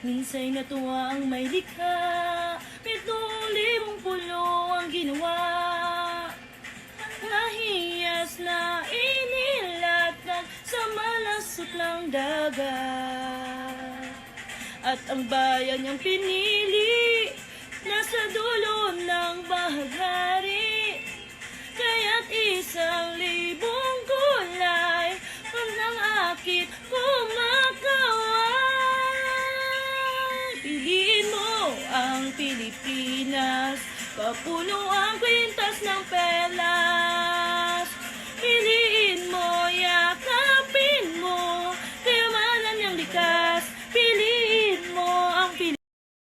Minsa'y natuwa ang may likha, 7,000 pulo ang ginawa. Nahiyas na inilatag sa malasutlang dagat. At ang bayan niyang pinili, nasa dulo ng bahaghari. Kaya't 1,000 gulay ang akit kumakaway. Piliin mo ang Pilipinas, kapuno ang kwintas ng pera.